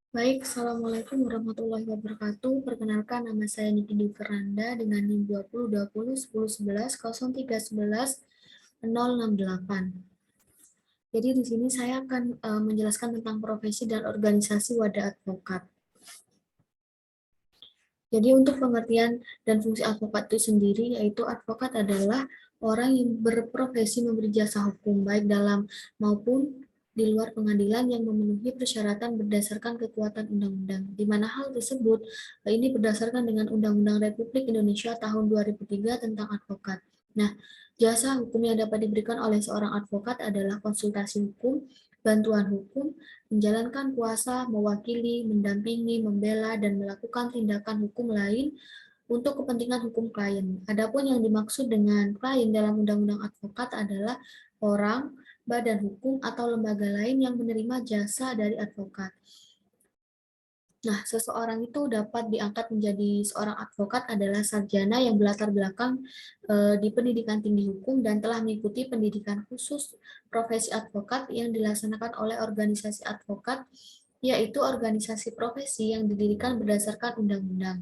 Baik, Assalamualaikum warahmatullahi wabarakatuh. Perkenalkan, nama saya Niki Dwi Fernanda dengan NIM 2020 10 11 068. Jadi di sini saya akan menjelaskan tentang profesi dan organisasi wadah advokat. Jadi untuk pengertian dan fungsi advokat itu sendiri, yaitu advokat adalah orang yang berprofesi memberi jasa hukum, baik dalam maupun di luar pengadilan yang memenuhi persyaratan berdasarkan kekuatan undang-undang. Di mana hal tersebut ini berdasarkan dengan Undang-Undang Republik Indonesia tahun 2003 tentang advokat. Nah, jasa hukum yang dapat diberikan oleh seorang advokat adalah konsultasi hukum, bantuan hukum, menjalankan kuasa, mewakili, mendampingi, membela, dan melakukan tindakan hukum lain untuk kepentingan hukum klien. Adapun yang dimaksud dengan klien dalam Undang-Undang Advokat adalah orang, badan hukum, atau lembaga lain yang menerima jasa dari advokat. Nah, seseorang itu dapat diangkat menjadi seorang advokat adalah sarjana yang berlatar belakang di pendidikan tinggi hukum dan telah mengikuti pendidikan khusus profesi advokat yang dilaksanakan oleh organisasi advokat, yaitu organisasi profesi yang didirikan berdasarkan undang-undang.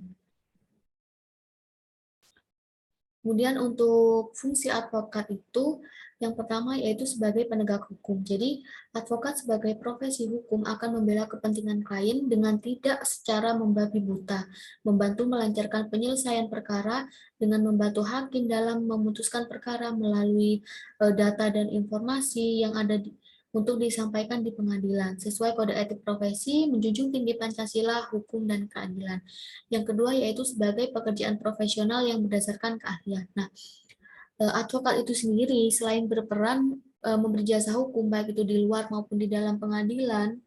Kemudian untuk fungsi advokat itu, yang pertama yaitu sebagai penegak hukum. Jadi, advokat sebagai profesi hukum akan membela kepentingan klien dengan tidak secara membabi buta, membantu melancarkan penyelesaian perkara dengan membantu hakim dalam memutuskan perkara melalui data dan informasi yang ada untuk disampaikan di pengadilan, sesuai kode etik profesi, menjunjung tinggi Pancasila, hukum, dan keadilan. Yang kedua yaitu sebagai pekerjaan profesional yang berdasarkan keahlian. Nah, advokat itu sendiri selain berperan memberi jasa hukum baik itu di luar maupun di dalam pengadilan,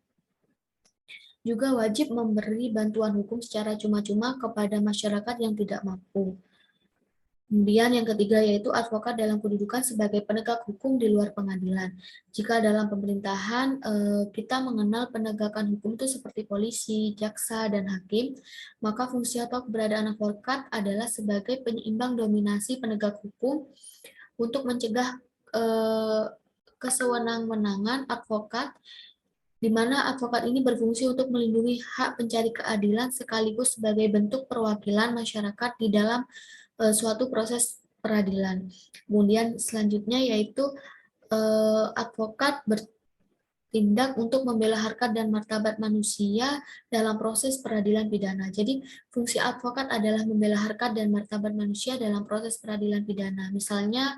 juga wajib memberi bantuan hukum secara cuma-cuma kepada masyarakat yang tidak mampu. Kemudian yang ketiga yaitu advokat dalam kedudukan sebagai penegak hukum di luar pengadilan. Jika dalam pemerintahan kita mengenal penegakan hukum itu seperti polisi, jaksa, dan hakim, maka fungsi atau keberadaan advokat adalah sebagai penyeimbang dominasi penegak hukum untuk mencegah kesewenang-wenangan advokat, di mana advokat ini berfungsi untuk melindungi hak pencari keadilan sekaligus sebagai bentuk perwakilan masyarakat di dalam suatu proses peradilan. Kemudian selanjutnya yaitu advokat bertindak untuk membela harkat dan martabat manusia dalam proses peradilan pidana. Jadi fungsi advokat adalah membela harkat dan martabat manusia dalam proses peradilan pidana. Misalnya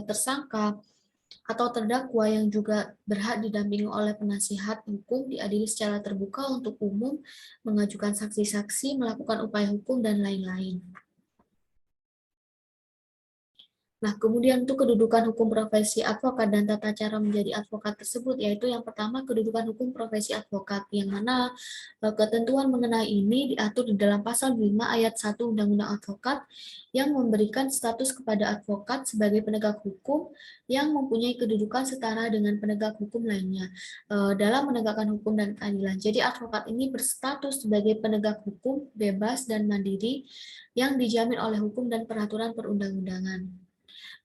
tersangka atau terdakwa yang juga berhak didampingi oleh penasihat hukum diadili secara terbuka untuk umum, mengajukan saksi-saksi, melakukan upaya hukum, dan lain-lain. Nah, kemudian untuk kedudukan hukum profesi advokat dan tata cara menjadi advokat tersebut, yaitu yang pertama kedudukan hukum profesi advokat, yang mana ketentuan mengenai ini diatur di dalam pasal 5 ayat 1 Undang-Undang Advokat yang memberikan status kepada advokat sebagai penegak hukum yang mempunyai kedudukan setara dengan penegak hukum lainnya dalam menegakkan hukum dan keadilan. Jadi advokat ini berstatus sebagai penegak hukum bebas dan mandiri yang dijamin oleh hukum dan peraturan perundang-undangan.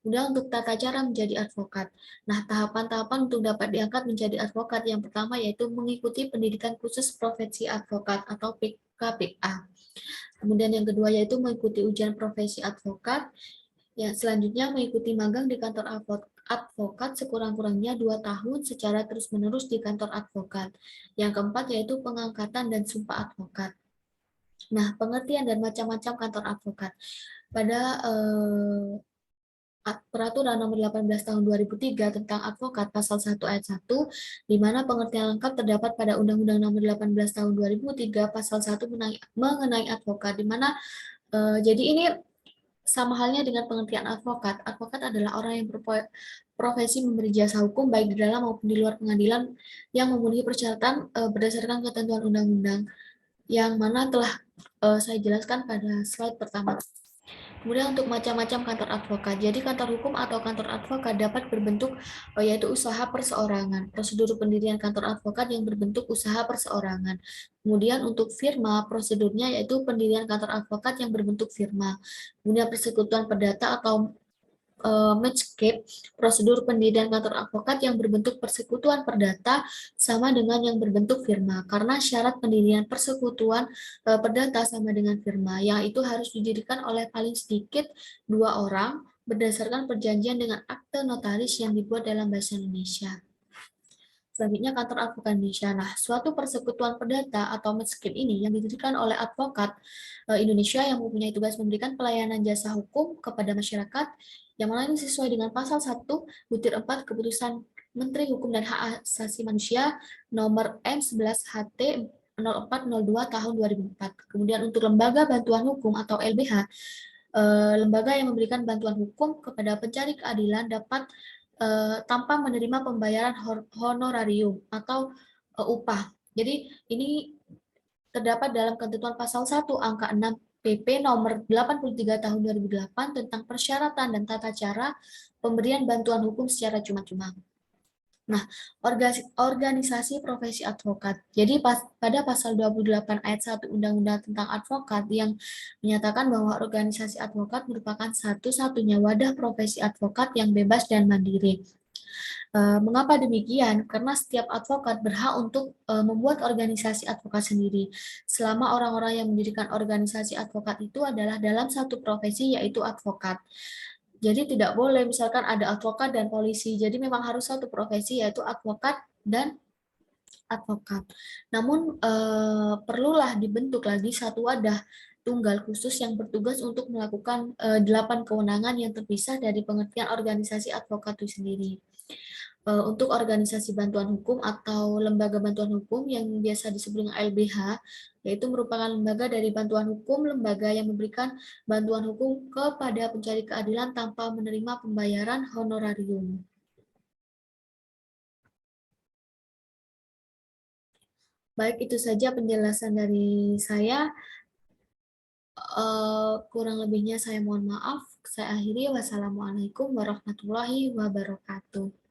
Kemudian untuk tata cara menjadi advokat. Nah, tahapan-tahapan untuk dapat diangkat menjadi advokat yang pertama yaitu mengikuti pendidikan khusus profesi advokat atau PKPA. Kemudian yang kedua yaitu mengikuti ujian profesi advokat. Yang selanjutnya mengikuti magang di kantor advokat sekurang-kurangnya 2 tahun secara terus-menerus di kantor advokat. Yang keempat yaitu pengangkatan dan sumpah advokat. Nah, pengertian dan macam-macam kantor advokat. Pada Peraturan Nomor 18 Tahun 2003 tentang Advokat Pasal 1 Ayat 1, di mana pengertian lengkap terdapat pada Undang-Undang Nomor 18 Tahun 2003 Pasal 1 mengenai advokat, di mana jadi ini sama halnya dengan pengertian advokat. Advokat adalah orang yang berprofesi memberi jasa hukum baik di dalam maupun di luar pengadilan yang memenuhi persyaratan berdasarkan ketentuan undang-undang yang mana telah saya jelaskan pada slide pertama. Kemudian untuk macam-macam kantor advokat. Jadi kantor hukum atau kantor advokat dapat berbentuk yaitu usaha perseorangan. Prosedur pendirian kantor advokat yang berbentuk usaha perseorangan. Kemudian untuk firma, prosedurnya yaitu pendirian kantor advokat yang berbentuk firma. Kemudian persekutuan perdata atau Medscape, prosedur pendirian kantor advokat yang berbentuk persekutuan perdata sama dengan yang berbentuk firma. Karena syarat pendirian persekutuan perdata sama dengan firma, yang itu harus didirikan oleh paling sedikit 2 orang berdasarkan perjanjian dengan akte notaris yang dibuat dalam bahasa Indonesia. Selanjutnya, kantor advokat Indonesia. Nah, suatu persekutuan perdata atau Medscape ini yang didirikan oleh advokat Indonesia yang mempunyai tugas memberikan pelayanan jasa hukum kepada masyarakat, yang mana ini sesuai dengan pasal 1 butir 4 Keputusan Menteri Hukum dan Hak Asasi Manusia nomor M11 HT 0402 tahun 2004. Kemudian untuk lembaga bantuan hukum atau LBH, lembaga yang memberikan bantuan hukum kepada pencari keadilan dapat tanpa menerima pembayaran honorarium atau upah. Jadi ini terdapat dalam ketentuan pasal 1 angka 6 PP nomor 83 tahun 2008 tentang persyaratan dan tata cara pemberian bantuan hukum secara cuma-cuma. Nah, organisasi profesi advokat. Jadi pada pasal 28 ayat 1 Undang-Undang tentang advokat yang menyatakan bahwa organisasi advokat merupakan satu-satunya wadah profesi advokat yang bebas dan mandiri. Mengapa demikian? Karena setiap advokat berhak untuk membuat organisasi advokat sendiri. Selama orang-orang yang mendirikan organisasi advokat itu adalah dalam satu profesi, yaitu advokat. Jadi tidak boleh misalkan ada advokat dan polisi. Jadi memang harus satu profesi, yaitu advokat dan advokat. Namun perlulah dibentuk lagi satu wadah tunggal khusus yang bertugas untuk melakukan 8 kewenangan yang terpisah dari pengertian organisasi advokat itu sendiri. Untuk organisasi bantuan hukum atau lembaga bantuan hukum yang biasa disebut dengan LBH, yaitu merupakan lembaga dari bantuan hukum, lembaga yang memberikan bantuan hukum kepada pencari keadilan tanpa menerima pembayaran honorarium. Baik, itu saja penjelasan dari saya. Kurang lebihnya saya mohon maaf. Saya akhiri. Wassalamualaikum warahmatullahi wabarakatuh.